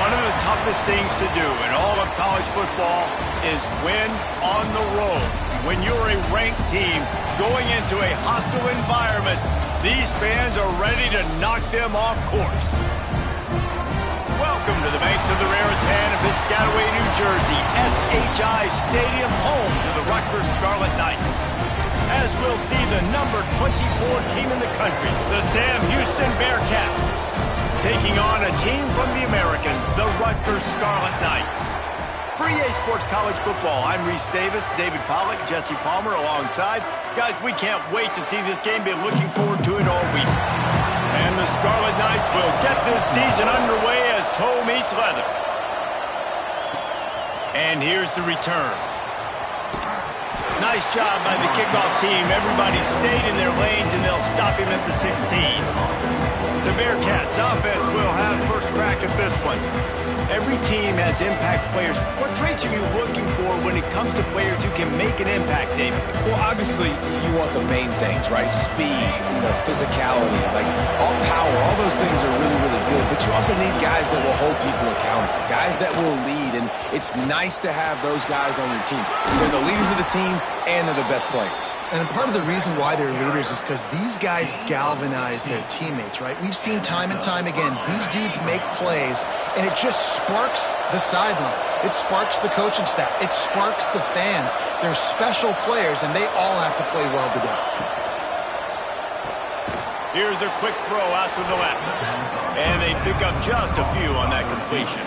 One of the toughest things to do in all of college football is win on the road. When you're a ranked team going into a hostile environment, these fans are ready to knock them off course. Welcome to the banks of the Raritan in Piscataway, New Jersey, SHI Stadium, home to the Rutgers Scarlet Knights. As we'll see the number 24 team in the country, the Sam Houston Bearcats, taking on a team from the American, the Rutgers Scarlet Knights. For EA Sports College Football, I'm Reese Davis, David Pollack, Jesse Palmer alongside. Guys, we can't wait to see this game. Been looking forward to it all week. And the Scarlet Knights will get this season underway as toe meets leather. And here's the return. Nice job by the kickoff team. Everybody stayed in their lanes, and they'll stop him at the 16. The Bearcats offense will have first crack at this one. Every team has impact players. What traits are you looking for when it comes to players who can make an impact, David? Well, obviously, you want the main things, right? Speed, physicality, like all power, all those things are really, really good. But you also need guys that will hold people accountable, guys that will lead. And it's nice to have those guys on your team. They're the leaders of the team, and they're the best players. And part of the reason why they're leaders is because these guys galvanize their teammates, right? We've seen time and time again, these dudes make plays, and it just sparks the sideline. It sparks the coaching staff. It sparks the fans. They're special players, and they all have to play well together. Here's a quick throw out to the left. And they pick up just a few on that completion.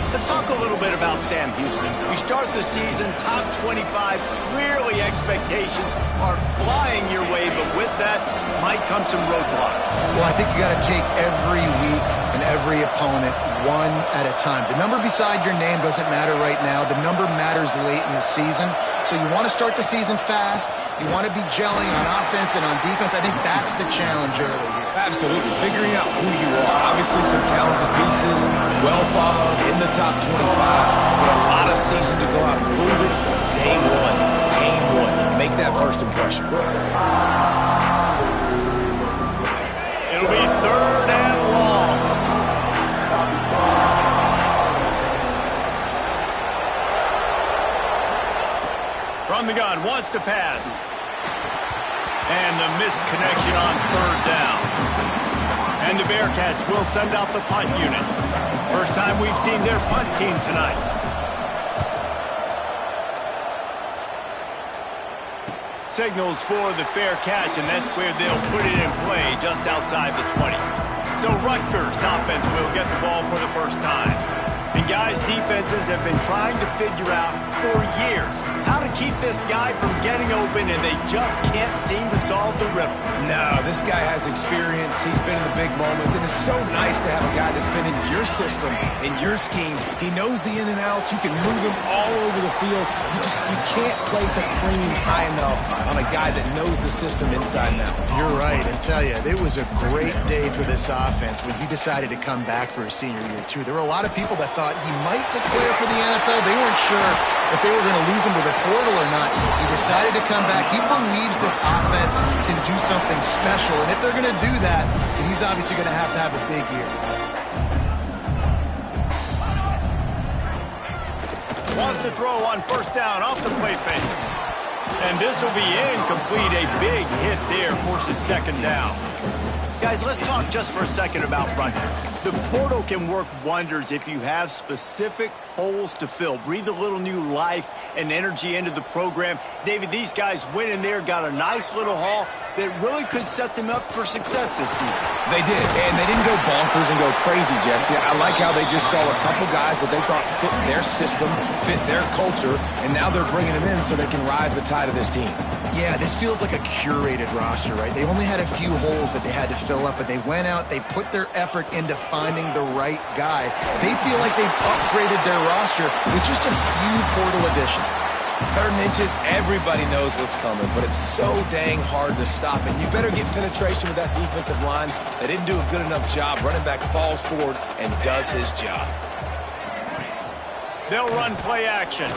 Let's talk a little bit about Sam Houston. We start the season top 25. Clearly expectations are flying your way, but with that might come some roadblocks. Well, I think you got to take every week and every opponent one at a time. The number beside your name doesn't matter right now. The number matters late in the season. So you want to start the season fast. You want to be gelling on offense and on defense. I think that's the challenge early here. Absolutely. Figuring out who you are. Obviously some talented pieces, well thought of in the top 25, but a lot of season to go out and prove it. Day one, game one. Make that first impression. It'll be third and long. From the gun, wants to pass. And the missed connection on third down. And the Bearcats will send out the punt unit. First time we've seen their punt team tonight. Signals for the fair catch, and that's where they'll put it in play, just outside the 20. So Rutgers offense will get the ball for the first time. And guys, defenses have been trying to figure out for years how to keep this guy from getting open, and they just can't seem to solve the riddle. No, this guy has experience. He's been in the big moments, and it's so nice to have a guy that's been in your system, in your scheme. He knows the in and outs. You can move him all over the field. You can't place a premium high enough on a guy that knows the system inside and out. You're right. I tell you, it was a great day for this offense when he decided to come back for his senior year, too. There were a lot of people that thought he might declare for the NFL. They weren't sure if they were going to lose him to the portal or not. He decided to come back. He believes this offense can do something special, and if they're going to do that, then he's obviously going to have a big year. Wants to throw on first down off the play fake. And this will be incomplete. A big hit there forces second down. Guys, let's talk just for a second about Rutgers. The portal can work wonders if you have specific holes to fill. Breathe a little new life and energy into the program. David, these guys went in there, got a nice little haul that really could set them up for success this season. They did, and they didn't go bonkers and go crazy, Jesse. I like how they just saw a couple guys that they thought fit their system, fit their culture, and now they're bringing them in so they can rise the tide of this team. Yeah, this feels like a curated roster, right? They only had a few holes that they had to fill up, but they went out, they put their effort into finding the right guy. They feel like they've upgraded their roster with just a few portal additions. Third and inches, everybody knows what's coming, but it's so dang hard to stop it. You better get penetration with that defensive line. They didn't do a good enough job. Running back falls forward and does his job. They'll run play action.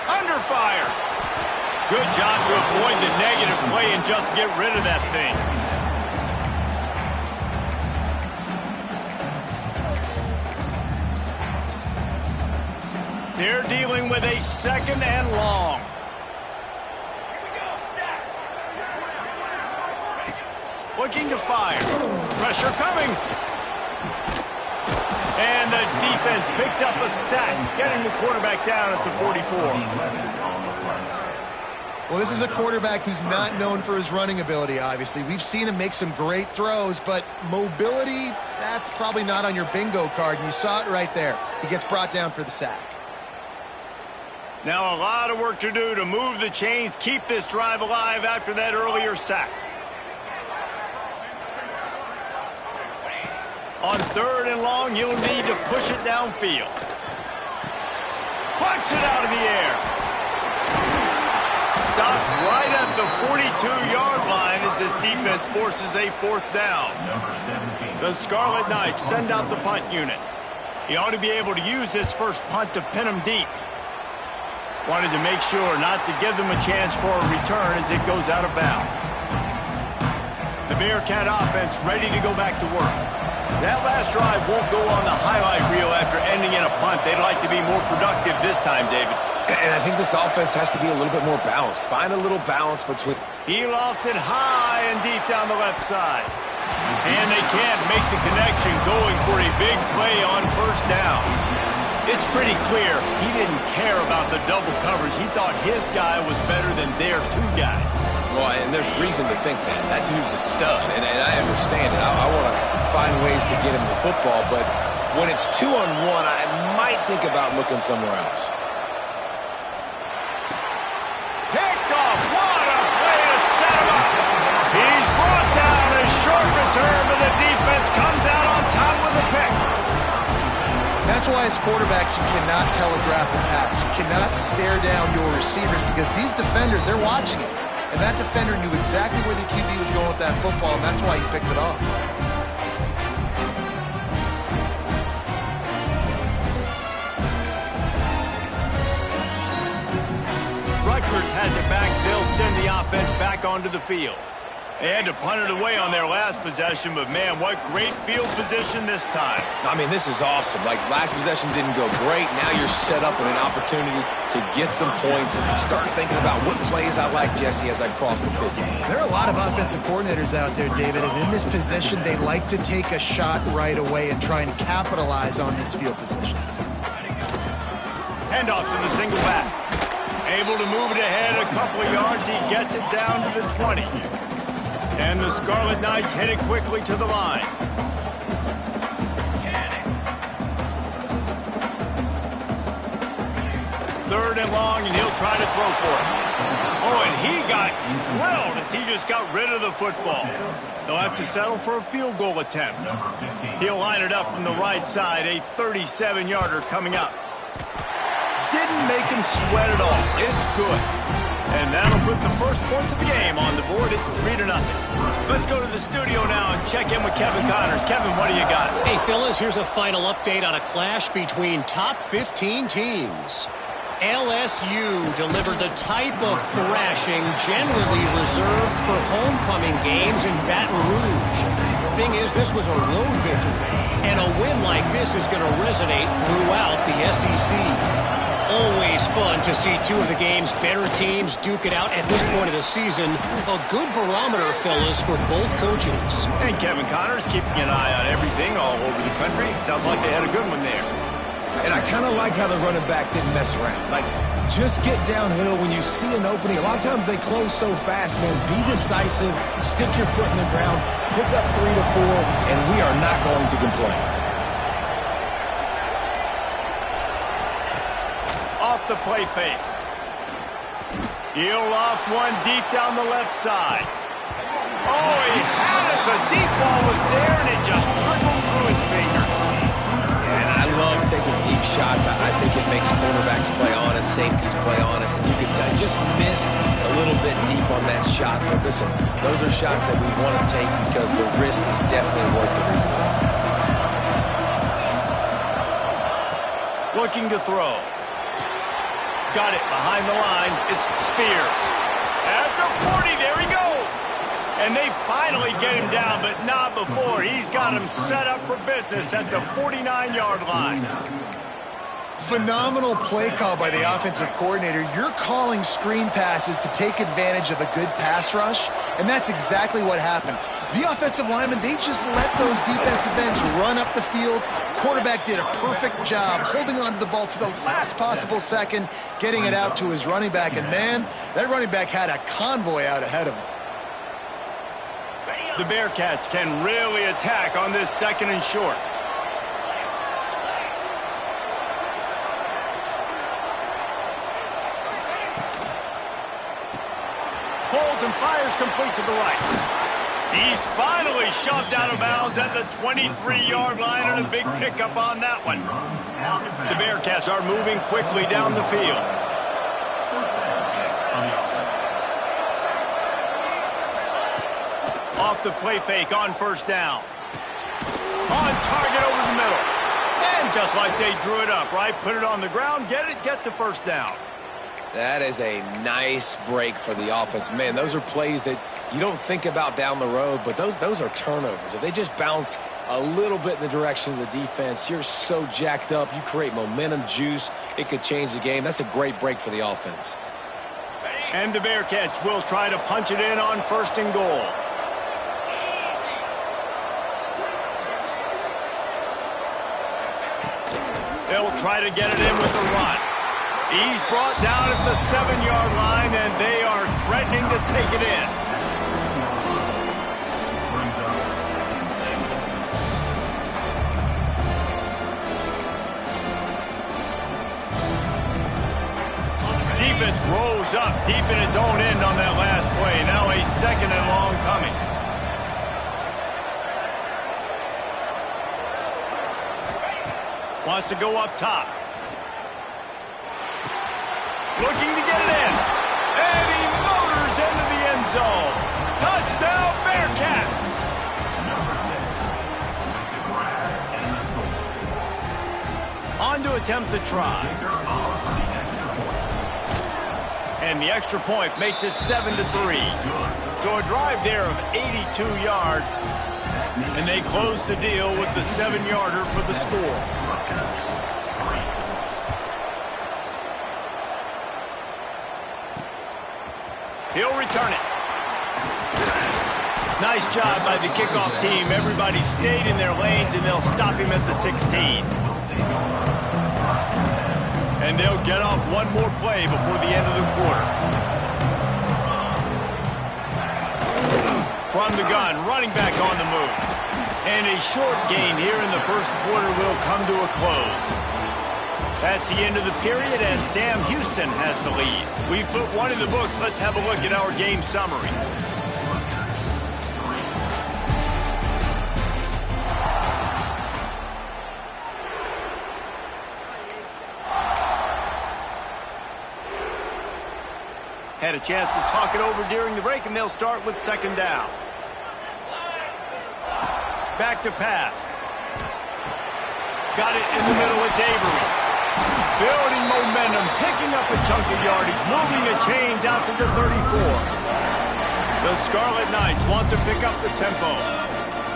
Under fire. Good job to avoid the negative play and just get rid of that thing. They're dealing with a 2nd and long. Looking to fire. Pressure coming. And the defense picks up a sack, getting the quarterback down at the 44. Well, this is a quarterback who's not known for his running ability, obviously. We've seen him make some great throws, but mobility, that's probably not on your bingo card, and you saw it right there. He gets brought down for the sack. Now a lot of work to do to move the chains, keep this drive alive after that earlier sack. On 3rd and long, you'll need to push it downfield. Plucks it out of the air. Stopped right at the 42-yard line as this defense forces a 4th down. The Scarlet Knights send out the punt unit. He ought to be able to use this first punt to pin him deep. Wanted to make sure not to give them a chance for a return as it goes out of bounds. The Bearcat offense ready to go back to work. That last drive won't go on the highlight reel after ending in a punt. They'd like to be more productive this time, David. And I think this offense has to be a little bit more balanced. Find a little balance between... He lofts it high and deep down the left side. And they can't make the connection, going for a big play on 1st down. It's pretty clear he didn't care about the double coverage. He thought his guy was better than their 2 guys. Well, and there's reason to think that. That dude's a stud, and I understand it. I want to find ways to get him the football, but when it's 2-on-1, I might think about looking somewhere else. Picked off. What a play to set him up. He's brought down. A short return, but the defense comes out on top with a pick. That's why as quarterbacks, you cannot telegraph the pass. You cannot stare down your receivers because these defenders, they're watching it. And that defender knew exactly where the QB was going with that football, and that's why he picked it off. Rutgers has it back. They'll send the offense back onto the field. They had to punt it away on their last possession, but man, what great field position this time. I mean, this is awesome. Like, last possession didn't go great. Now you're set up with an opportunity to get some points and start thinking about what plays I like, Jesse, as I cross the 50. There are a lot of offensive coordinators out there, David, and in this position, they like to take a shot right away and try and capitalize on this field position. Hand off to the single back. Able to move it ahead a couple of yards. He gets it down to the 20. And the Scarlet Knights hit it quickly to the line. Third and long, and he'll try to throw for it. Oh, and he got drilled as he just got rid of the football. They'll have to settle for a field goal attempt. He'll line it up from the right side, a 37-yarder coming up. Didn't make him sweat at all. It's good. And that'll put the first points of the game on the board. It's 3-0. Let's go to the studio now and check in with Kevin Connors. Kevin, what do you got? Hey, Phyllis, here's a final update on a clash between top 15 teams. LSU delivered the type of thrashing generally reserved for homecoming games in Baton Rouge. Thing is, this was a road victory, and a win like this is going to resonate throughout the SEC. Always fun to see 2 of the game's better teams duke it out at this point of the season. A good barometer, fellas, for both coaches. And Kevin Connors keeping an eye on everything all over the country. Sounds like they had a good one there. And I kind of like how the running back didn't mess around. Like, just get downhill when you see an opening. A lot of times they close so fast, man. Be decisive, stick your foot in the ground, pick up 3 to 4, and we are not going to complain. Off the play fake. He'll loft one deep down the left side. Oh, he had it. The deep ball was there, and it just trickled through his fingers. And I love taking deep shots. I think it makes cornerbacks play honest, safeties play honest, and you can tell just missed a little bit deep on that shot. But listen, those are shots that we want to take because the risk is definitely worth the reward. Looking to throw. Got it behind the line. It's Spears. At the 40, there he goes. And they finally get him down, but not before. He's got him set up for business at the 49-yard line. Phenomenal play call by the offensive coordinator. You're calling screen passes to take advantage of a good pass rush, and that's exactly what happened. The offensive linemen, they just let those defensive ends run up the field. Quarterback did a perfect job holding on to the ball to the last possible second, getting it out to his running back, and man, that running back had a convoy out ahead of him. The Bearcats can really attack on this 2nd and short. Holds and fires complete to the right. He's finally shoved out of bounds at the 23-yard line, and a big pickup on that one. The Bearcats are moving quickly down the field. Off the play fake on 1st down. On target over the middle. And just like they drew it up, right? Put it on the ground, get the 1st down. That is a nice break for the offense. Man, those are plays that you don't think about down the road, but those are turnovers. If they just bounce a little bit in the direction of the defense, you're so jacked up. You create momentum, juice. It could change the game. That's a great break for the offense. And the Bearcats will try to punch it in on 1st and goal. They'll try to get it in with the run. He's brought down at the 7-yard line, and they are threatening to take it in. Defense rose up deep in its own end on that last play. Now a 2nd and long coming. Wants to go up top. Looking to get it in. And he motors into the end zone. Touchdown, Bearcats! On to attempt the try. And the extra point makes it 7-3. So a drive there of 82 yards. And they close the deal with the 7-yarder for the score. He'll return it. Nice job by the kickoff team. Everybody stayed in their lanes, and they'll stop him at the 16. And they'll get off one more play before the end of the quarter. From the gun, running back on the move. And a short gain here in the 1st quarter will come to a close. That's the end of the period, and Sam Houston has the lead. We've put one in the books. Let's have a look at our game summary. Had a chance to talk it over during the break, and they'll start with 2nd down. Back to pass. Got it in the middle. It's Avery. Building momentum, picking up a chunk of yardage, moving the chains out to the 34. The Scarlet Knights want to pick up the tempo.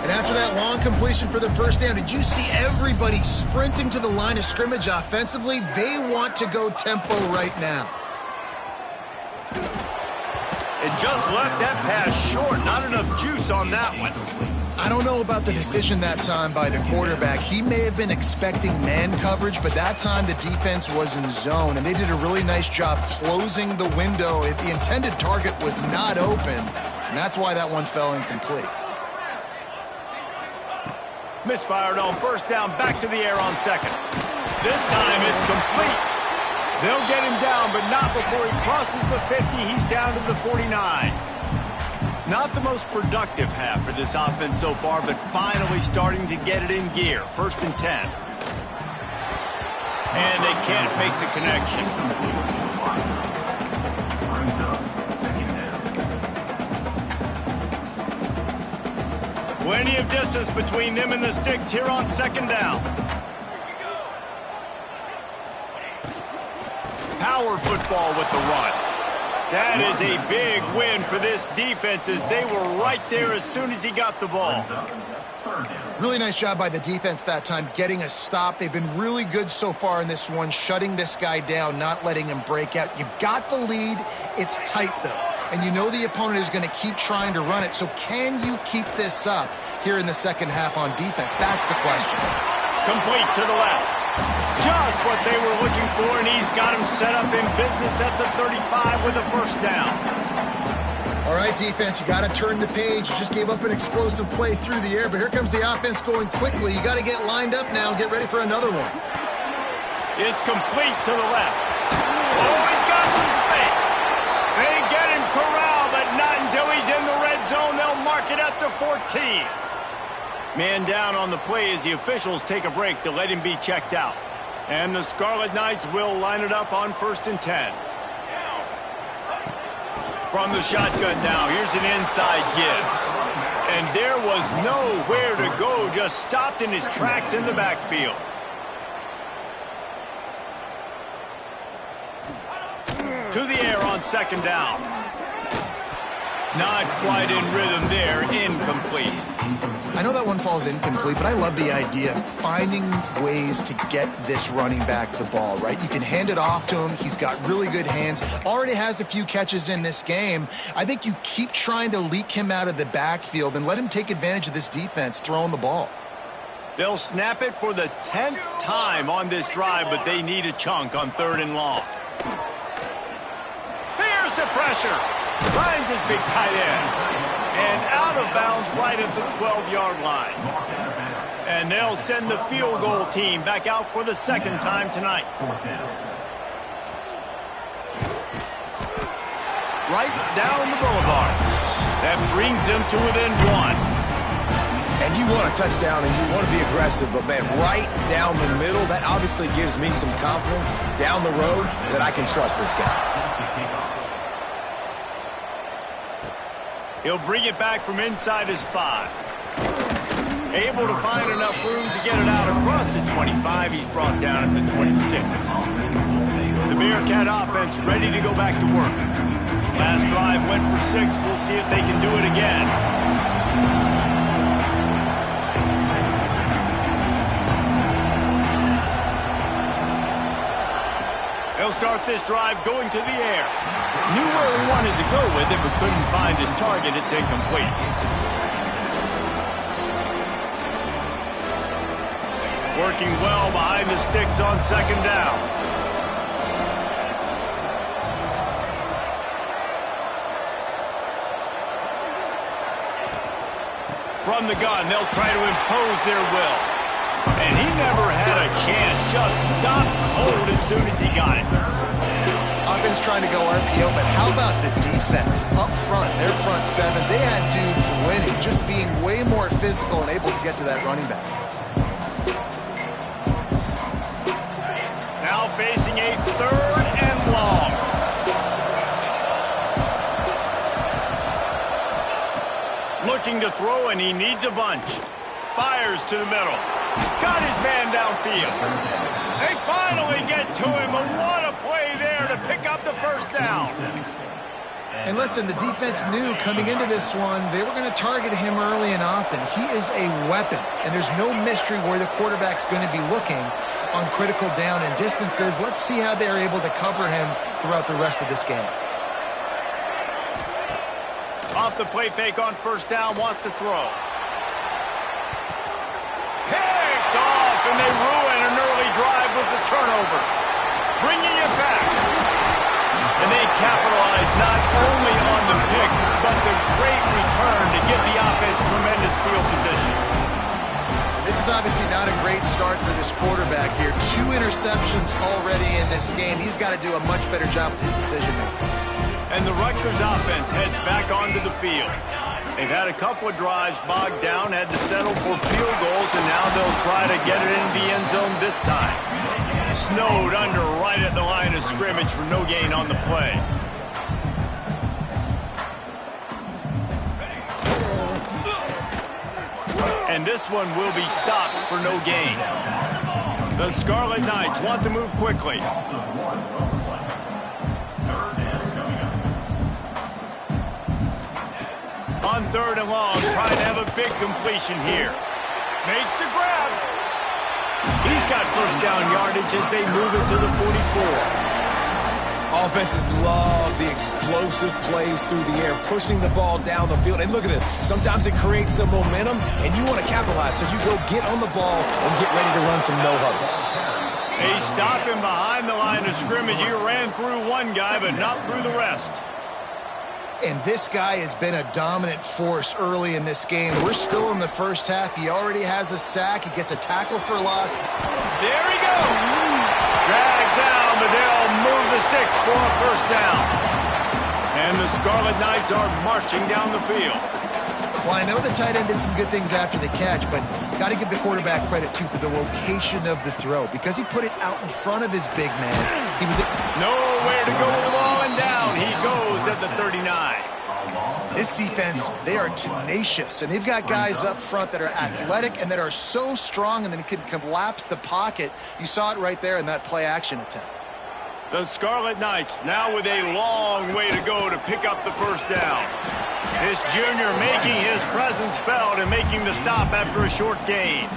And after that long completion for the 1st down, did you see everybody sprinting to the line of scrimmage offensively? They want to go tempo right now. It just left that pass short. Not enough juice on that one. I don't know about the decision that time by the quarterback. He may have been expecting man coverage, but that time the defense was in zone, and they did a really nice job closing the window. The intended target was not open, and that's why that one fell incomplete. Misfired on 1st down, back to the air on 2nd. This time it's complete. They'll get him down, but not before he crosses the 50. He's down to the 49. Not the most productive half for this offense so far, but finally starting to get it in gear. 1st and 10. And they can't make the connection. Plenty of distance between them and the sticks here on 2nd down. Power football with the run. That is a big win for this defense as they were right there as soon as he got the ball. Really nice job by the defense that time, getting a stop. They've been really good so far in this one, shutting this guy down, not letting him break out. You've got the lead. It's tight, though. And you know the opponent is going to keep trying to run it. So can you keep this up here in the second half on defense? That's the question. Complete to the left. Just what they were looking for, and he's got him set up in business at the 35 with a first down. All right, defense, you got to turn the page. You just gave up an explosive play through the air, but here comes the offense going quickly. You got to get lined up now and get ready for another one. It's complete to the left. Oh, he's got some space. They get him corralled, but not until he's in the red zone. They'll mark it at the 14. Man down on the play as the officials take a break to let him be checked out. And the Scarlet Knights will line it up on 1st and 10. From the shotgun now, here's an inside give. And there was nowhere to go, just stopped in his tracks in the backfield. To the air on 2nd down. Not quite in rhythm there, incomplete. I know that one falls incomplete, but I love the idea of finding ways to get this running back the ball, right? You can hand it off to him. He's got really good hands. Already has a few catches in this game. I think you keep trying to leak him out of the backfield and let him take advantage of this defense throwing the ball. They'll snap it for the 10th time on this drive, but they need a chunk on 3rd and long. Here's the pressure. Finds his big tight end. And out of bounds right at the 12-yard line. And they'll send the field goal team back out for the 2nd time tonight. Right down the boulevard. That brings them to within 1. And you want a touchdown and you want to be aggressive, but man, right down the middle, that obviously gives me some confidence down the road that I can trust this guy. He'll bring it back from inside his 5. Able to find enough room to get it out across the 25. He's brought down at the 26. The Bearcat offense ready to go back to work. Last drive went for 6. We'll see if they can do it again. He'll start this drive going to the air. Knew where he wanted to go with it, but couldn't find his target. It's incomplete. Working well behind the sticks on 2nd down. From the gun, they'll try to impose their will. And he never had a chance. Just stopped cold as soon as he got it. Offense trying to go RPO, but how about the defense up front? Their front 7, they had dudes winning, just being way more physical and able to get to that running back. Now facing a 3rd and long. Looking to throw, and he needs a bunch. Fires to the middle. Got his man downfield. They finally get to him, and what a play there to pick up the 1st down. And listen, the defense knew coming into this one, they were going to target him early and often. He is a weapon, and there's no mystery where the quarterback's going to be looking on critical down and distances. Let's see how they're able to cover him throughout the rest of this game. Off the play fake on 1st down, wants to throw. Picked off, and they ruin an early drive with the turnover. Bringing it back. And they capitalize not only on the pick, but the great return to give the offense tremendous field position. This is obviously not a great start for this quarterback here. 2 interceptions already in this game. He's got to do a much better job with his decision-making. And the Rutgers offense heads back onto the field. They've had a couple of drives bogged down, had to settle for field goals, and now they'll try to get it into the end zone this time. Snowed under right at the line of scrimmage for no gain on the play. And this one will be stopped for no gain. The Scarlet Knights want to move quickly. On 3rd and long, trying to have a big completion here. Makes the grab. He's got first down yardage as they move it to the 44. Offenses love the explosive plays through the air, pushing the ball down the field. And look at this. Sometimes it creates some momentum, and you want to capitalize. So you go get on the ball and get ready to run some no-huddle. They stop him behind the line of scrimmage. He ran through one guy, but not through the rest. And this guy has been a dominant force early in this game. We're still in the first half. He already has a sack. He gets a tackle for loss. There he goes. Dragged down, but they'll move the sticks for a first down. And the Scarlet Knights are marching down the field. Well, I know the tight end did some good things after the catch, but got to give the quarterback credit, too, for the location of the throw. Because he put it out in front of his big man. He was nowhere to go with the ball, and down he goes at the 39. This defense, they are tenacious, and they've got guys up front that are athletic and that are so strong and then can collapse the pocket. You saw it right there in that play-action attempt. The Scarlet Knights now with a long way to go to pick up the first down. This junior making his presence felt and making the stop after a short gain.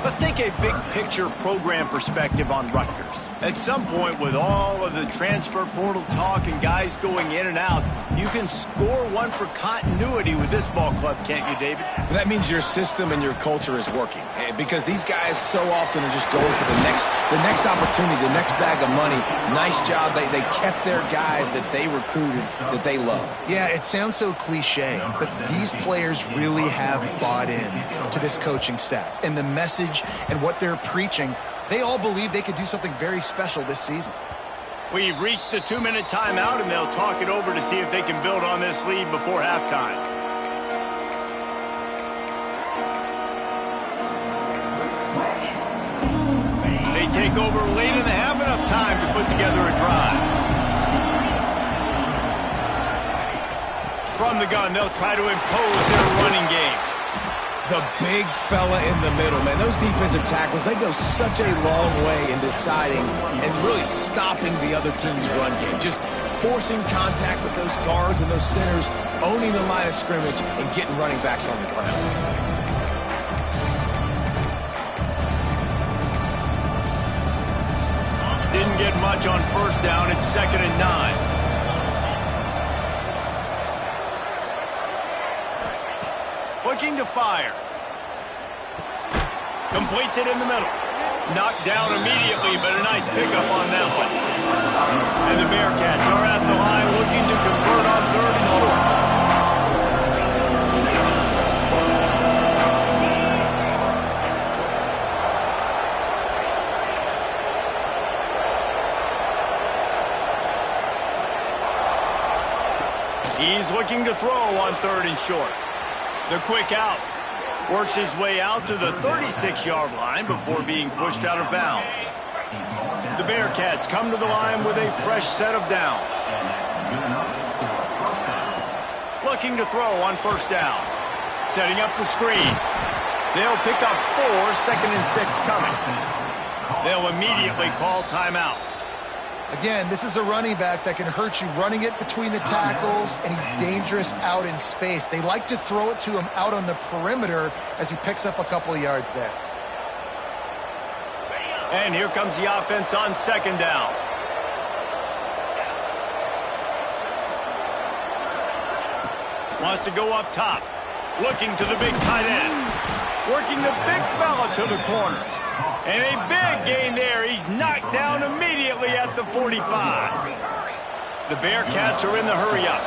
Let's take a big-picture program perspective on Rutgers. At some point, with all of the transfer portal talk and guys going in and out, you can score one for continuity with this ball club, can't you, David? That means your system and your culture is working. Because these guys so often are just going for the next opportunity, the next bag of money. Nice job. They kept their guys that they recruited, that they love. Yeah, it sounds so cliche, but these players really have bought in to this coaching staff and the message and what they're preaching. They all believe they could do something very special this season. We've reached the 2-minute timeout, and they'll talk it over to see if they can build on this lead before halftime. They take over late and they have enough time to put together a drive. From the gun, they'll try to impose their running game. The big fella in the middle, man. Those defensive tackles, they go such a long way in deciding and really stopping the other team's run game. Just forcing contact with those guards and those centers, owning the line of scrimmage, and getting running backs on the ground. Didn't get much on first down. It's 2nd and 9. Looking to fire. Completes it in the middle. Knocked down immediately, but a nice pickup on that one. And the Bearcats are at the line looking to convert on 3rd and short. He's looking to throw on 3rd and short. The quick out. Works his way out to the 36-yard line before being pushed out of bounds. The Bearcats come to the line with a fresh set of downs. Looking to throw on first down. Setting up the screen. They'll pick up 4, 2nd and 6 coming. They'll immediately call timeout. Again, this is a running back that can hurt you running it between the tackles, and he's dangerous out in space. They like to throw it to him out on the perimeter as he picks up a couple of yards there. And here comes the offense on 2nd down. Wants to go up top. Looking to the big tight end. Working the big fella to the corner. And a big gain there. He's knocked down immediately at the 45. The Bearcats are in the hurry-up.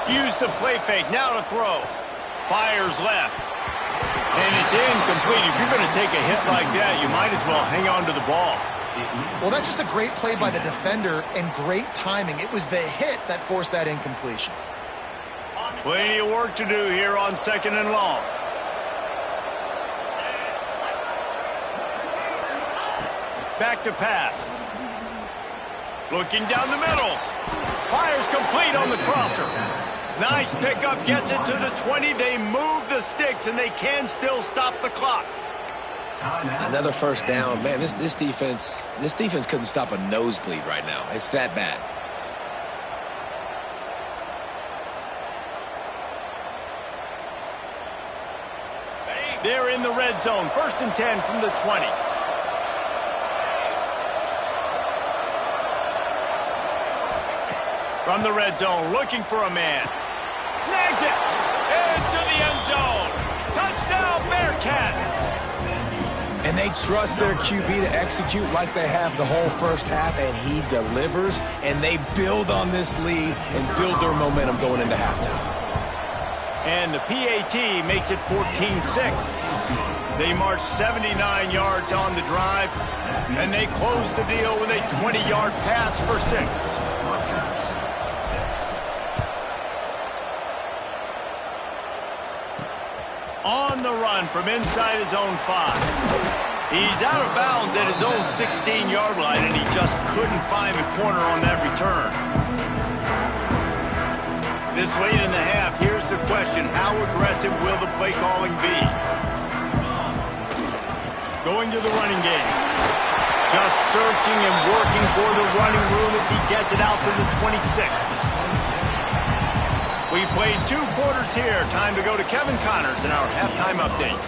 Use the play fake. Now to throw. Fires left. And it's incomplete. If you're going to take a hit like that, you might as well hang on to the ball. Well, that's just a great play by the defender and great timing. It was the hit that forced that incompletion. Plenty of work to do here on 2nd and long. Back to pass. Looking down the middle. Fires complete on the crosser. Nice pickup, gets it to the 20. They move the sticks, and they can still stop the clock. Another first down. Man, this defense couldn't stop a nosebleed right now. It's that bad. They're in the red zone. 1st and 10 from the 20. From the red zone, looking for a man. Snags it. Into the end zone. Touchdown, Bearcats. And they trust their QB to execute like they have the whole first half, and he delivers, and they build on this lead and build their momentum going into halftime. And the PAT makes it 14-6. They march 79 yards on the drive, and they close the deal with a 20-yard pass for 6. On the run from inside his own 5. He's out of bounds at his own 16-yard line, and he just couldn't find the corner on that return. This late in the half, here's the question. How aggressive will the play calling be? Going to the running game. Just searching and working for the running room as he gets it out to the 26. We've played 2 quarters here. Time to go to Kevin Connors in our halftime update.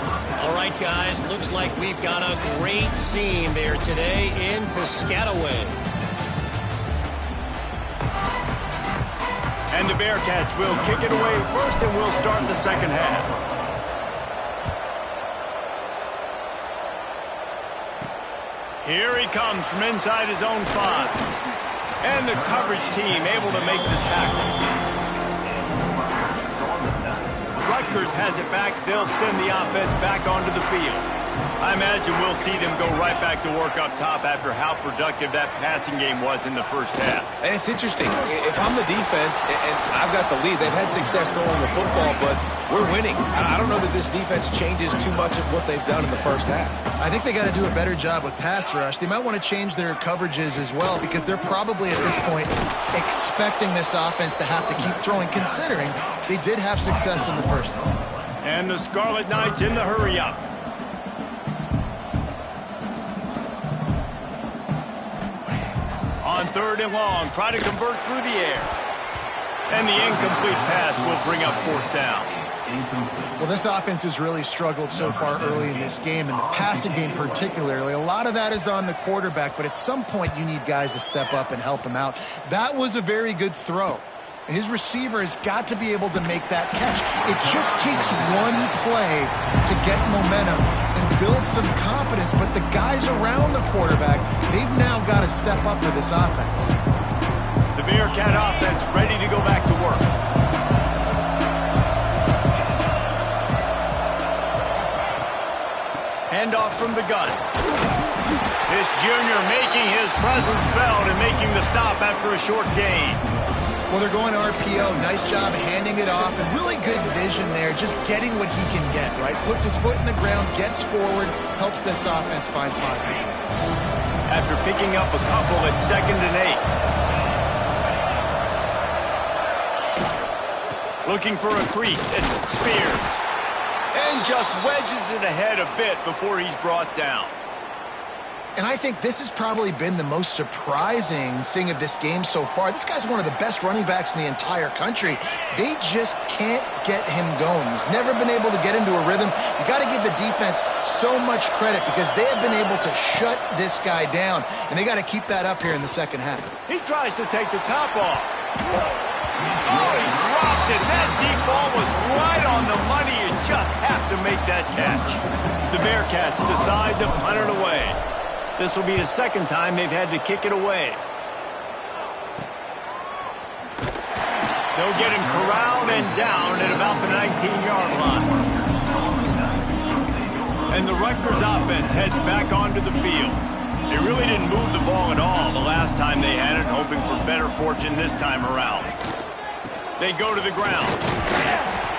All right, guys, looks like we've got a great scene there today in Piscataway. And the Bearcats will kick it away first, and we'll start the second half. Here he comes from inside his own 5. And the coverage team able to make the tackle. Rutgers has it back. They'll send the offense back onto the field. I imagine we'll see them go right back to work up top after how productive that passing game was in the first half. And it's interesting. If I'm the defense and I've got the lead, they've had success throwing the football, but we're winning. I don't know that this defense changes too much of what they've done in the first half. I think they got to do a better job with pass rush. They might want to change their coverages as well, because they're probably at this point expecting this offense to have to keep throwing, considering they did have success in the first half. And the Scarlet Knights in the hurry-up. On 3rd and long, try to convert through the air. And the incomplete pass will bring up 4th down. Well, this offense has really struggled so far early in this game, and the passing game particularly. A lot of that is on the quarterback, but at some point you need guys to step up and help him out. That was a very good throw. And his receiver has got to be able to make that catch. It just takes one play to get momentum and build some confidence, but the guys around the quarterback, they've now got to step up for this offense. The Bearcat offense ready to go back to work. Handoff from the gun. This junior making his presence felt and making the stop after a short gain. Well, they're going RPO. Nice job handing it off, and really good vision there, just getting what he can get, right? Puts his foot in the ground, gets forward, helps this offense find positive points. After picking up a couple at 2nd and 8. Looking for a crease. It's Spears. And just wedges it ahead a bit before he's brought down. And I think this has probably been the most surprising thing of this game so far. This guy's one of the best running backs in the entire country. They just can't get him going. He's never been able to get into a rhythm. You got to give the defense so much credit, because they have been able to shut this guy down, and they got to keep that up here in the second half. He tries to take the top off. Oh, he dropped it. That deep ball was right on the money. You just have to make that catch. The Bearcats decide to punt it away. This will be the second time they've had to kick it away. They'll get him corralled and down at about the 19-yard line. And the Rutgers offense heads back onto the field. They really didn't move the ball at all the last time they had it, hoping for better fortune this time around. They go to the ground.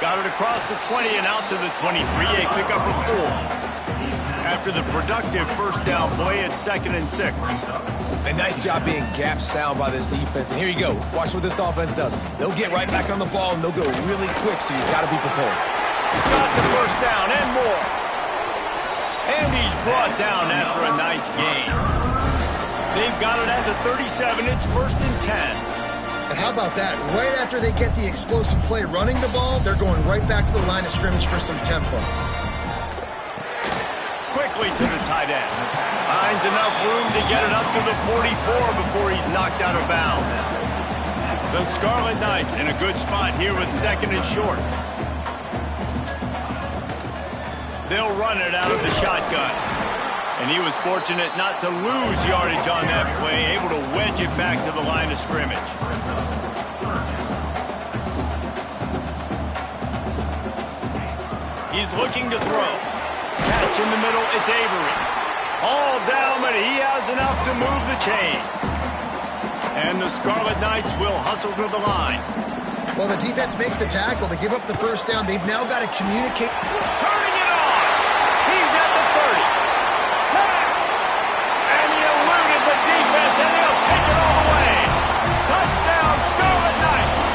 Got it across the 20 and out to the 23. They pick up a 4. After the productive first down play at 2nd and 6. A nice job being gap sound by this defense. And here you go. Watch what this offense does. They'll get right back on the ball, and they'll go really quick, so you've got to be prepared. Got the first down and more. And he's brought down after a nice gain. They've got it at the 37. It's 1st and 10. And how about that? Right after they get the explosive play running the ball, they're going right back to the line of scrimmage for some tempo. Quickly to the tight end. Finds enough room to get it up to the 44 before he's knocked out of bounds. The Scarlet Knights in a good spot here with 2nd and short. They'll run it out of the shotgun. And he was fortunate not to lose yardage on that play, able to wedge it back to the line of scrimmage. He's looking to throw. Catch in the middle, it's Avery. All down, but he has enough to move the chains. And the Scarlet Knights will hustle to the line. Well, the defense makes the tackle. They give up the first down. They've now got to communicate. Turning it on. He's at the 30. And he eluded the defense, and he'll take it all the way. Touchdown, Scarlet Knights.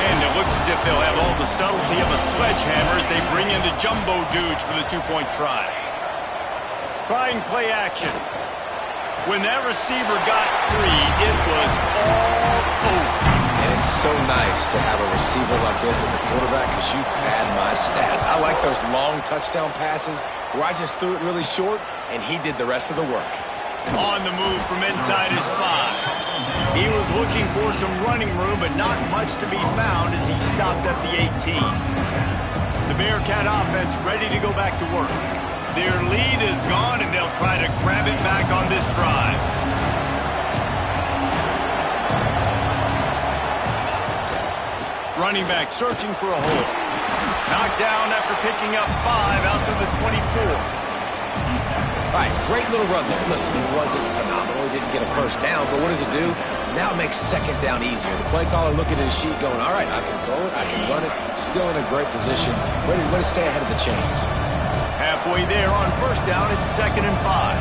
And it looks as if they'll have all the subtlety of a sledgehammer as they bring in the jumbo dudes for the 2-point try. Trying play action. When that receiver got free, it was all over. And it's so nice to have a receiver like this as a quarterback because you pad my stats. I like those long touchdown passes where I just threw it really short and he did the rest of the work. On the move from inside his 5. He was looking for some running room, but not much to be found as he stopped at the 18. The Bearcat offense ready to go back to work. Their lead is gone, and they'll try to grab it back on this drive. Running back searching for a hole. Knocked down after picking up 5 out to the 24. All right, great little run there. Listen, it wasn't phenomenal. He didn't get a first down, but what does it do? Now it makes 2nd down easier. The play caller looking at his sheet going, all right, I can throw it, I can run it, still in a great position, ready to stay ahead of the chains. Halfway there on 1st down, it's 2nd and 5.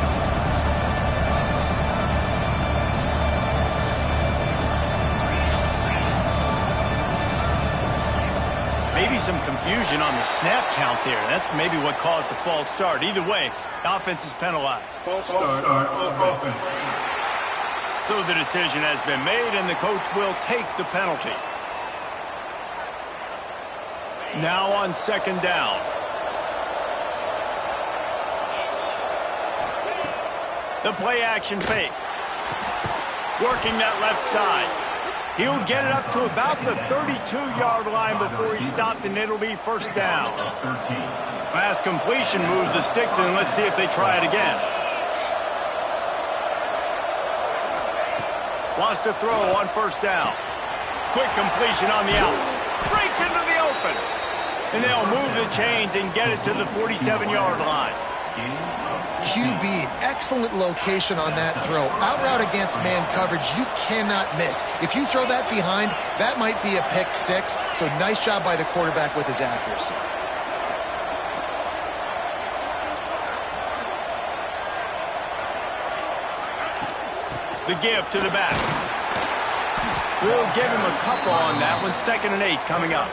Maybe some confusion on the snap count there. That's maybe what caused the false start. Either way, the offense is penalized. False start on offense. So the decision has been made, and the coach will take the penalty. Now on 2nd down. The play action fake. Working that left side. He'll get it up to about the 32-yard line before he stopped, and it'll be 1st down. Pass completion moved the sticks in. Let's see if they try it again. Wants to throw on 1st down. Quick completion on the out. Breaks into the open. And they'll move the chains and get it to the 47-yard line. QB, excellent location on that throw. Out route against man coverage, you cannot miss. If you throw that behind, that might be a pick 6. So nice job by the quarterback with his accuracy. The give to the back. We'll give him a couple on that one. 2nd and 8 coming up.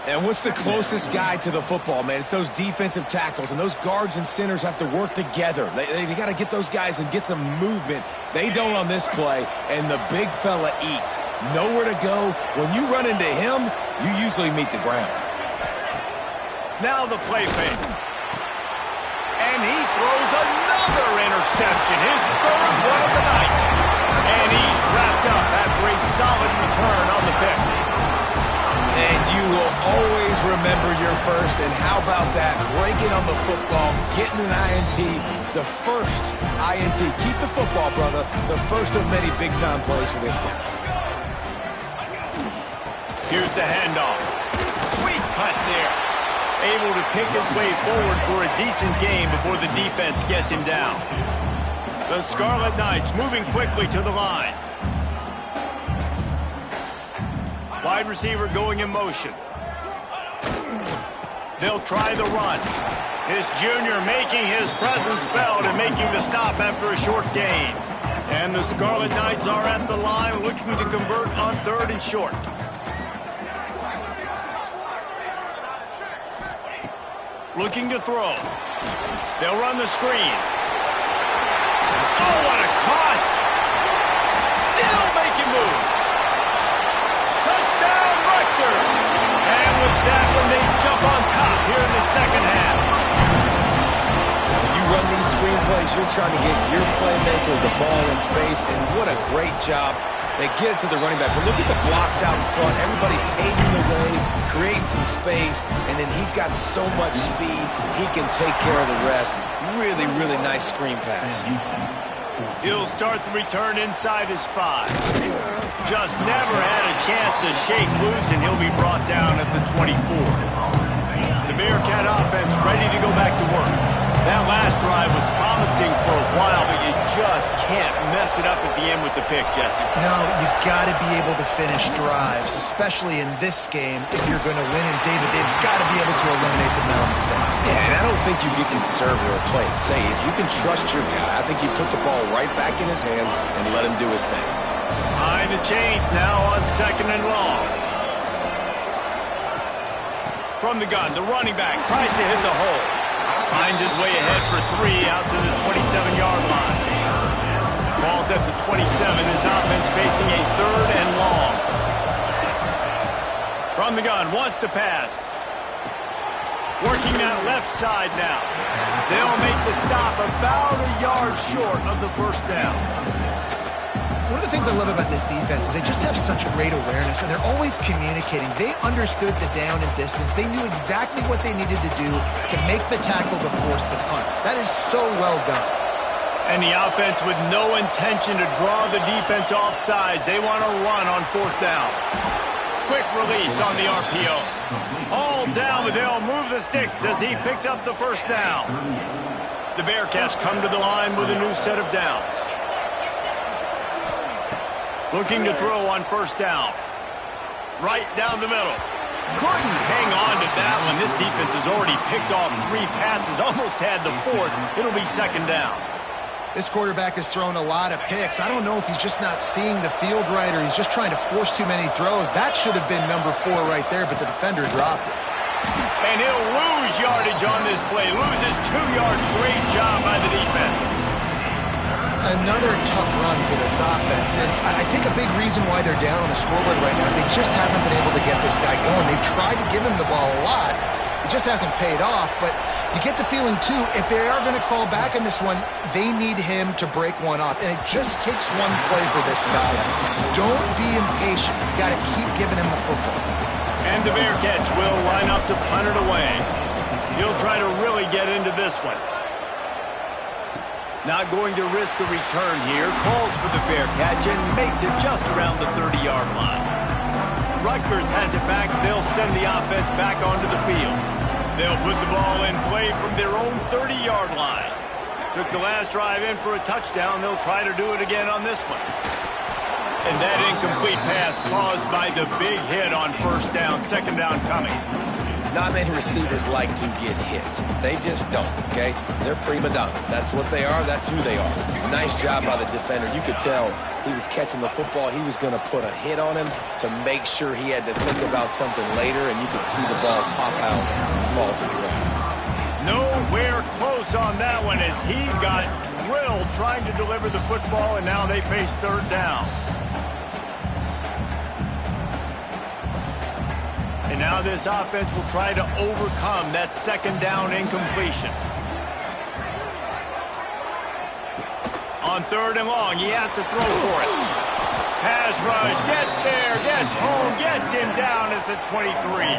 And what's the closest guy to the football, man? It's those defensive tackles, and those guards and centers have to work together. They got to get those guys and get some movement. They don't on this play, and the big fella eats. Nowhere to go. When you run into him, you usually meet the ground. Now the play fake. And he throws another interception, his 3rd one of the night. And he's wrapped up after a solid return on the pick. And you will always remember your first. And how about that? Breaking on the football, getting an INT, the first INT. Keep the football, brother. The first of many big-time plays for this guy. Here's the handoff. Sweet cut there. Able to pick his way forward for a decent game before the defense gets him down. The Scarlet Knights moving quickly to the line. Wide receiver going in motion. They'll try the run. This junior making his presence felt and making the stop after a short gain. And the Scarlet Knights are at the line looking to convert on 3rd and short. Looking to throw. They'll run the screen. Oh, what a cut! Still making moves. Touchdown, Rutgers! And with that one, they jump on top here in the second half. When you run these screenplays, you're trying to get your playmaker the ball in space, and what a great job. They get it to the running back, but look at the blocks out in front. Everybody paving the way, creating some space, and then he's got so much speed, he can take care of the rest. Really, really nice screen pass. He'll start the return inside his 5. Just never had a chance to shake loose, and he'll be brought down at the 24. The Bearcat offense ready to go back to work. That last drive was promising for a while, but you just can't mess it up at the end with the pick, Jesse. No, you got to be able to finish drives, especially in this game if you're going to win. And, David, they've got to be able to eliminate the mental mistakes. Yeah, and I don't think you get conservative or play it safe. If you can trust your guy, I think you put the ball right back in his hands and let him do his thing. Behind the chains now on 2nd and long. From the gun, the running back tries to hit the hole. Finds his way ahead for 3 out to the 27-yard line. Ball's at the 27. His offense facing a 3rd and long. From the gun, wants to pass. Working that left side now. They'll make the stop about a yard short of the first down. One of the things I love about this defense is they just have such great awareness, and they're always communicating. They understood the down and distance. They knew exactly what they needed to do to make the tackle to force the punt. That is so well done. And the offense with no intention to draw the defense off sides. They want to run on 4th down. Quick release on the RPO. All down, but they'll move the sticks as he picks up the first down. The Bearcats come to the line with a new set of downs. Looking to throw on 1st down. Right down the middle. Couldn't hang on to that one. This defense has already picked off 3 passes, almost had the 4th. It'll be 2nd down. This quarterback has thrown a lot of picks. I don't know if he's just not seeing the field right or he's just trying to force too many throws. That should have been number 4 right there, but the defender dropped it. And he'll lose yardage on this play. Loses 2 yards. Great job by the defense. Another tough run for this offense, and I think a big reason why they're down on the scoreboard right now is they just haven't been able to get this guy going. They've tried to give him the ball a lot. It just hasn't paid off, but you get the feeling, too, if they are going to call back in this one, they need him to break one off, and it just takes one play for this guy. Don't be impatient. You got to keep giving him the football. And the Bearcats will line up to punt it away. He'll try to really get into this one. Not going to risk a return here. Calls for the fair catch and makes it just around the 30-yard line. Rutgers has it back. They'll send the offense back onto the field. They'll put the ball in play from their own 30-yard line. Took the last drive in for a touchdown. They'll try to do it again on this one. And that incomplete pass caused by the big hit on 1st down. 2nd down coming. Not many receivers like to get hit. They just don't, okay? They're prima donnas. That's what they are. That's who they are. Nice job by the defender. You could tell he was catching the football. He was going to put a hit on him to make sure he had to think about something later, and you could see the ball pop out and fall to the ground. Nowhere close on that one as he got drilled trying to deliver the football, and now they face 3rd down. And now this offense will try to overcome that 2nd down incompletion. On 3rd and long, he has to throw for it. Pass rush, gets there, gets home, gets him down at the 23.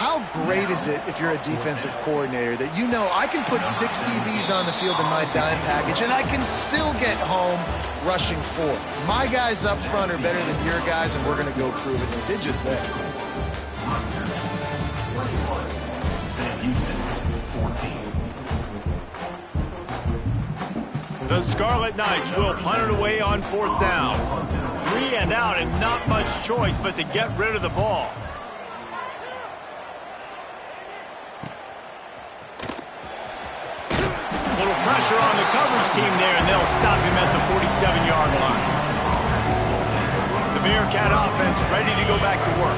How great is it if you're a defensive coordinator that you know I can put 6 DBs on the field in my dime package and I can still get home rushing 4. My guys up front are better than your guys, and we're going to go prove it. They did just that. The Scarlet Knights will punt it away on 4th down. 3 and out and not much choice but to get rid of the ball. Little pressure on the coverage team there, and they'll stop him at the 47-yard line. The Bearcat offense ready to go back to work.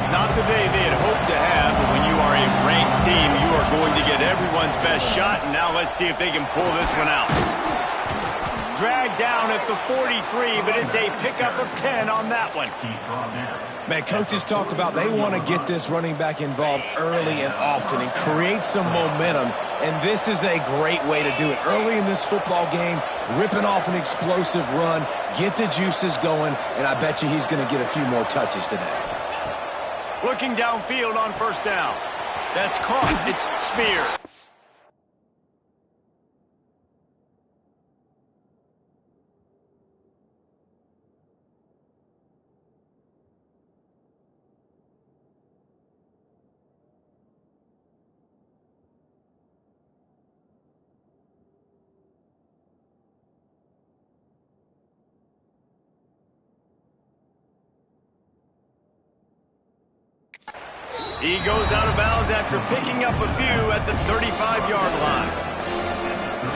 Not the day they had hoped to have, but when you are a ranked team, you are going to get everyone's best shot, and now let's see if they can pull this one out. Dragged down at the 43, but it's a pickup of 10 on that one. Man, coaches talked about they want to get this running back involved early and often and create some momentum, and this is a great way to do it. Early in this football game, ripping off an explosive run, get the juices going, and I bet you he's going to get a few more touches today. Looking downfield on first down. That's caught. It's Spear. He goes out of bounds after picking up a few at the 35-yard line.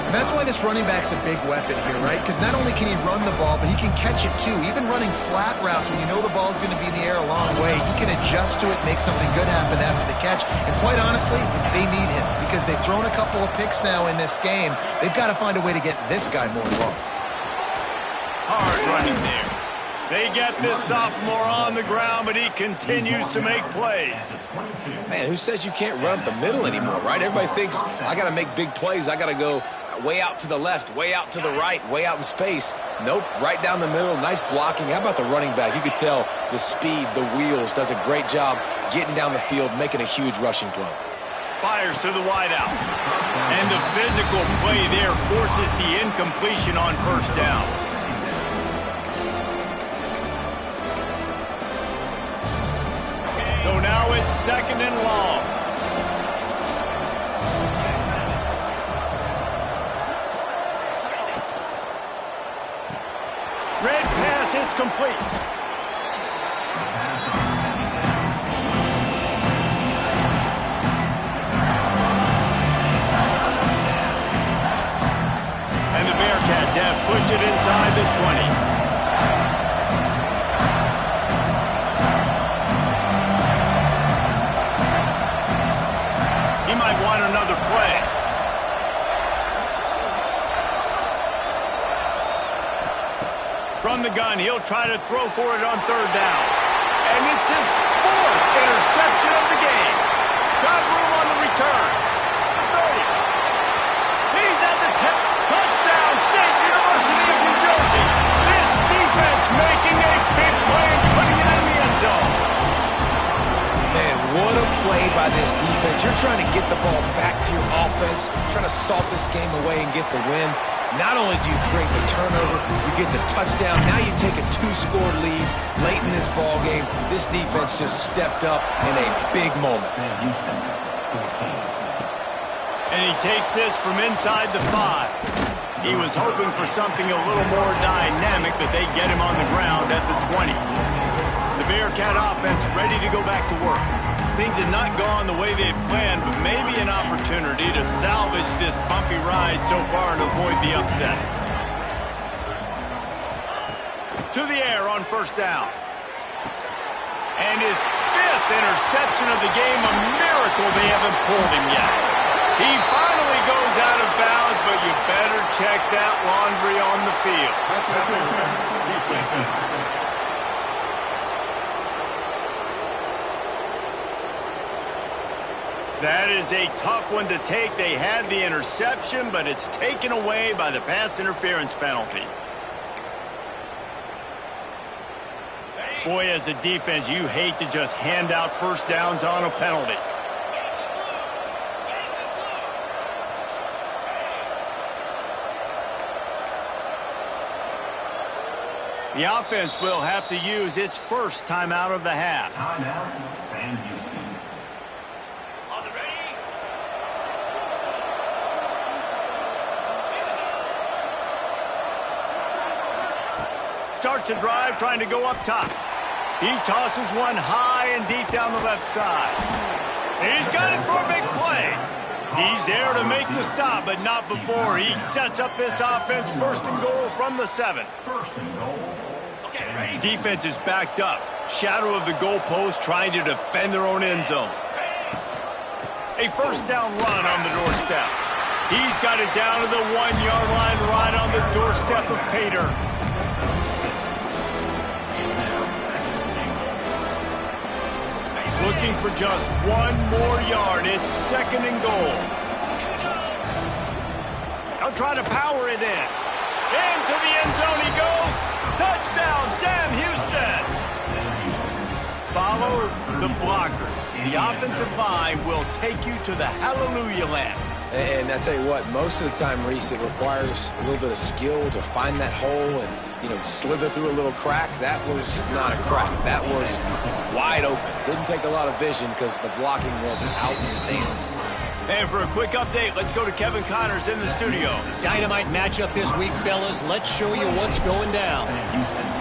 And that's why this running back's a big weapon here, right? Because not only can he run the ball, but he can catch it too. Even running flat routes when you know the ball's going to be in the air a long way, he can adjust to it, make something good happen after the catch. And quite honestly, they need him because they've thrown a couple of picks now in this game. They've got to find a way to get this guy more involved. Hard running there. They get this sophomore on the ground, but he continues to make plays. Man, who says you can't run up the middle anymore, right? Everybody thinks, I got to make big plays. I got to go way out to the left, way out to the right, way out in space. Nope, right down the middle, nice blocking. How about the running back? You could tell the speed, the wheels, does a great job getting down the field, making a huge rushing play. Fires to the wideout. And the physical play there forces the incompletion on first down. So now it's second and long. Red pass, it's complete. And the Bearcats have pushed it inside the 20. He might want another play. From the gun, he'll try to throw for it on third down. And it's his fourth interception of the game. Got room on the return. 30. He's at the 10. Touchdown, State University of New Jersey. This defense making a big play and putting it in the end zone. Man, what a play by this defense. You're trying to get the ball back to your offense, trying to salt this game away and get the win. Not only do you create the turnover, you get the touchdown. Now you take a 2-score lead late in this ball game. This defense just stepped up in a big moment. And he takes this from inside the 5. He was hoping for something a little more dynamic, but they get him on the ground at the 20. The Bearcat offense ready to go back to work. Things had not gone the way they had planned, but maybe an opportunity to salvage this bumpy ride so far and avoid the upset. To the air on first down. And his 5th interception of the game, a miracle they haven't pulled him yet. He finally goes out of bounds, but you better check that laundry on the field. That is a tough one to take. They had the interception, but it's taken away by the pass interference penalty. Boy, as a defense, you hate to just hand out first downs on a penalty. The offense will have to use its first timeout of the half. Timeout, Sam Houston. Starts a drive trying to go up top. He tosses one high and deep down the left side. He's got it for a big play. He's there to make the stop, but not before he sets up this offense. First and goal from the 7. First and goal. Defense is backed up. Shadow of the goalpost trying to defend their own end zone. A first down run on the doorstep. He's got it down to the 1-yard line right on the doorstep of Pater. Looking for just one more yard. It's 2nd and goal. They'll try to power it in. Into the end zone he goes. Touchdown, Sam Houston. Follow the blockers. The offensive line will take you to the hallelujah land. And I tell you what, most of the time, Reese, it requires a little bit of skill to find that hole and, slither through a little crack. That was not a crack. That was wide open. Didn't take a lot of vision because the blocking was outstanding. And for a quick update, let's go to Kevin Connors in the studio. Dynamite matchup this week, fellas. Let's show you what's going down.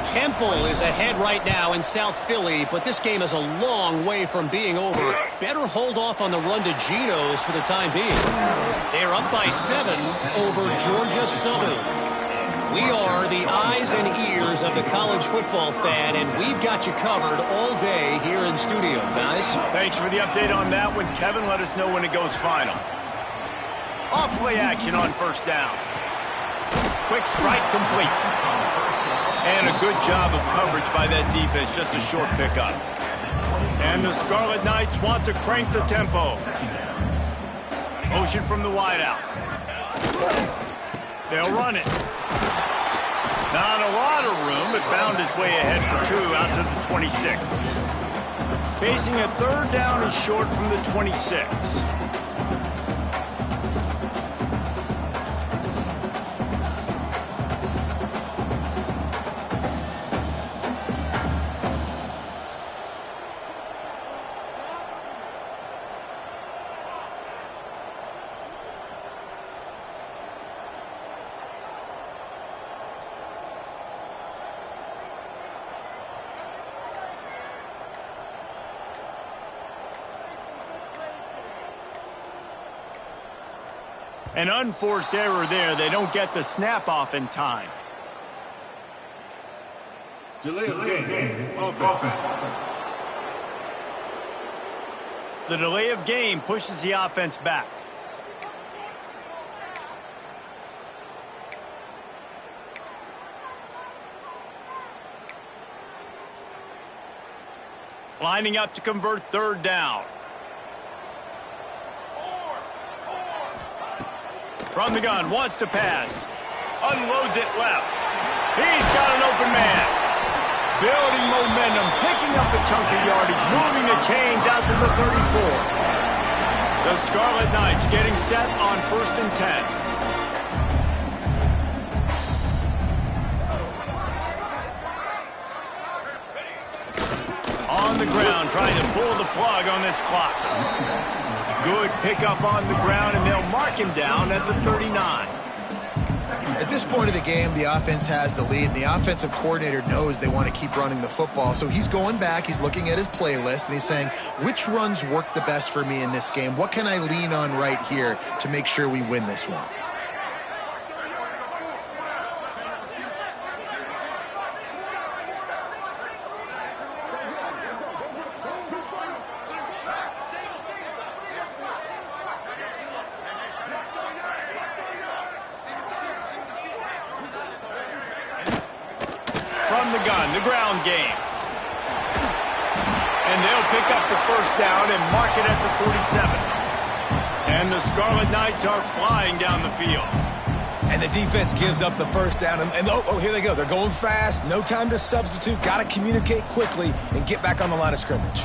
Temple is ahead right now in South Philly, but this game is a long way from being over. Better hold off on the run to Geno's for the time being. They're up by 7 over Georgia Southern. We are the eyes and ears of the college football fan, and we've got you covered all day here in studio, guys. Thanks for the update on that one, Kevin. Let us know when it goes final. Off-play action on first down. Quick strike complete. And a good job of coverage by that defense, just a short pickup. And the Scarlet Knights want to crank the tempo. Motion from the wideout. They'll run it. Not a lot of room, but found his way ahead for 2 out to the 26. Facing a 3rd down and short from the 26. An unforced error there. They don't get the snap off in time. Delay of game. Offense. The delay of game pushes the offense back. Lining up to convert 3rd down. From the gun, wants to pass. Unloads it left. He's got an open man. Building momentum, picking up a chunk of yardage, moving the chains out to the 34. The Scarlet Knights getting set on 1st and 10. On the ground, trying to pull the plug on this clock. Good pickup on the ground, and they'll mark him down at the 39. At this point of the game, the offense has the lead. The offensive coordinator knows they want to keep running the football. So he's going back, he's looking at his playlist, and he's saying, which runs work the best for me in this game? What can I lean on right here to make sure we win this one? From the gun, the ground game. And they'll pick up the 1st down and mark it at the 47. And the Scarlet Knights are flying down the field. And the defense gives up the 1st down. And oh, here they go. They're going fast. No time to substitute. Got to communicate quickly and get back on the line of scrimmage.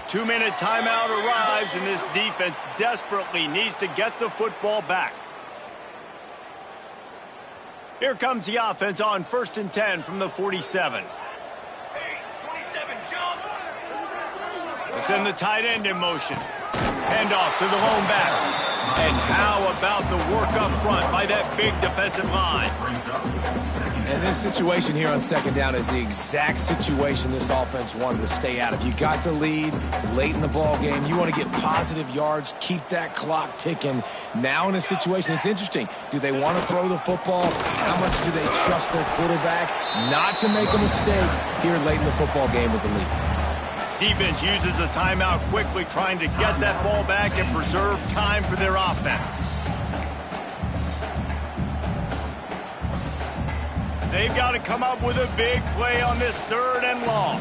Two-minute timeout arrives, and this defense desperately needs to get the football back. Here comes the offense on 1st and 10 from the 47. They send the tight end in motion. Hand off to the lone back. And how about the work up front by that big defensive line? And this situation here on second down is the exact situation this offense wanted to stay out of. You got the lead late in the ball game. You want to get positive yards, keep that clock ticking. Now in a situation, it's interesting. Do they want to throw the football? How much do they trust their quarterback not to make a mistake here late in the football game with the lead? Defense uses a timeout quickly, trying to get that ball back and preserve time for their offense. They've got to come up with a big play on this 3rd and long.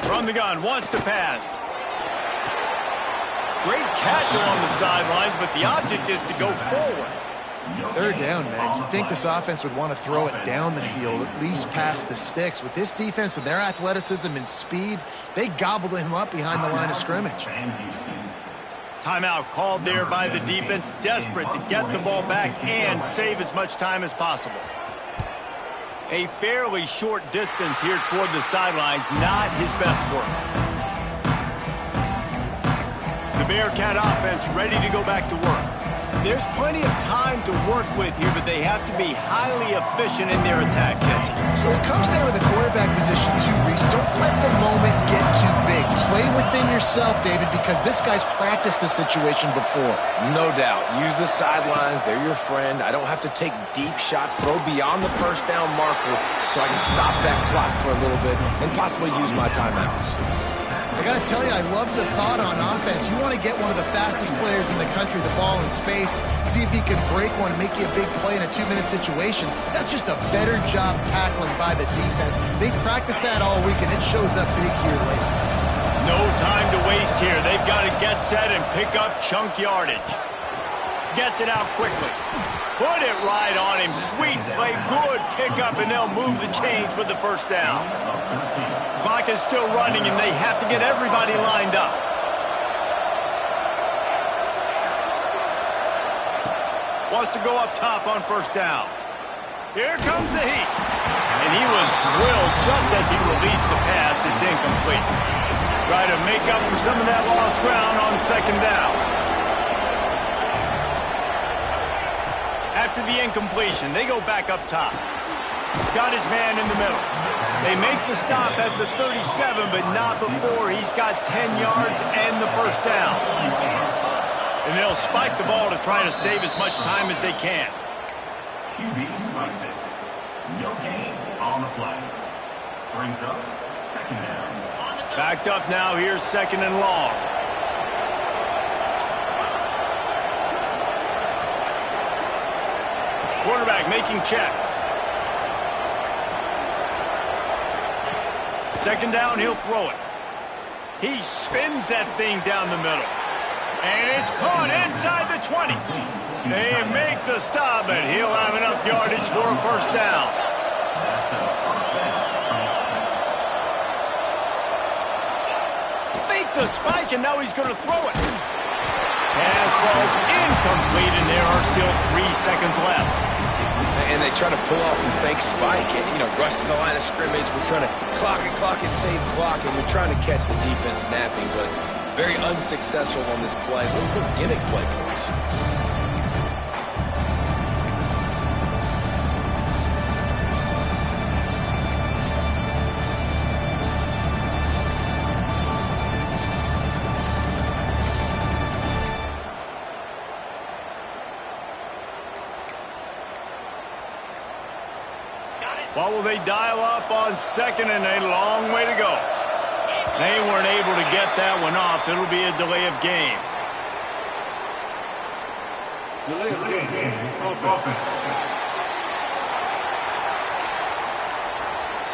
From the gun, wants to pass. Great catch along the sidelines, but the object is to go forward. 3rd down, man. You'd think this offense would want to throw it down the field, at least past the sticks. With this defense and their athleticism and speed, they gobbled him up behind the line of scrimmage. Timeout called there by the defense, desperate to get the ball back and save as much time as possible. A fairly short distance here toward the sidelines, not his best work. The Bearcat offense ready to go back to work. There's plenty of time to work with here, but they have to be highly efficient in their attack, Jesse. So it comes down to the quarterback position too, Reese. Don't let the moment get too big. Play within yourself, David, because this guy's practiced this situation before. No doubt. Use the sidelines. They're your friend. I don't have to take deep shots. Throw beyond the 1st down marker so I can stop that clock for a little bit and possibly use my timeouts. I got to tell you, I love the thought on offense. You want to get one of the fastest players in the country the ball in space, see if he can break one and make you a big play in a 2-minute situation. That's just a better job tackling by the defense. They practiced that all week, and it shows up big here late. No time to waste here. They've got to get set and pick up chunk yardage. Gets it out quickly. Put it right on him. Sweet play, good pickup, and they'll move the chains with the 1st down. Clock is still running, and they have to get everybody lined up. Wants to go up top on 1st down. Here comes the heat. And he was drilled just as he released the pass. It's incomplete. Try to make up for some of that lost ground on 2nd down. After the incompletion, they go back up top. Got his man in the middle. They make the stop at the 37, but not before he's got 10 yards and the 1st down. And they'll spike the ball to try to save as much time as they can. QB spikes it. No gain on the play. Brings up 2nd down. Backed up now, here's 2nd and long. Quarterback making checks. 2nd down, he'll throw it. He spins that thing down the middle. And it's caught inside the 20. They make the stop, but he'll have enough yardage for a 1st down. Fake the spike, and now he's going to throw it. Pass falls incomplete, and there are still 3 seconds left. And they try to pull off the fake spike and, rush to the line of scrimmage. We're trying to clock and save clock, and we're trying to catch the defense napping, but very unsuccessful on this play. A little bit of gimmick play for us. What will they dial up on 2nd and a long way to go? They weren't able to get that one off. It'll be a delay of game. Delay of game. Offense.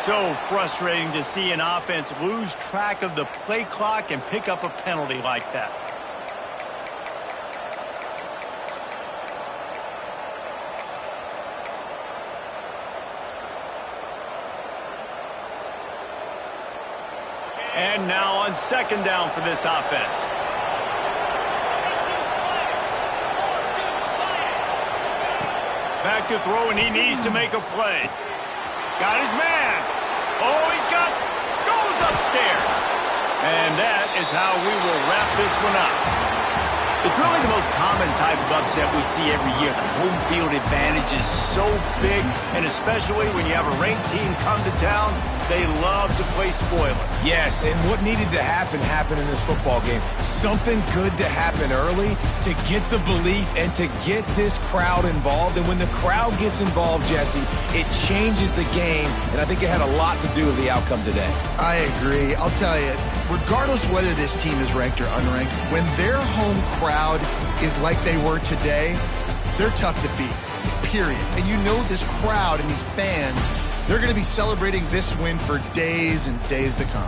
So frustrating to see an offense lose track of the play clock and pick up a penalty like that. And now on 2nd down for this offense. Back to throw, and he needs to make a play. Got his man. Oh, goes upstairs. And that is how we will wrap this one up. It's really the most common type of upset we see every year. The home field advantage is so big, and especially when you have a ranked team come to town, they love to play spoiler. Yes, and what needed to happen happened in this football game. Something good to happen early to get the belief and to get this crowd involved. And when the crowd gets involved, Jesse, it changes the game, and I think it had a lot to do with the outcome today. I agree. I'll tell you, regardless whether this team is ranked or unranked, when their home crowd is like they were today, they're tough to beat, period. And you know this crowd and these fans, they're going to be celebrating this win for days and days to come.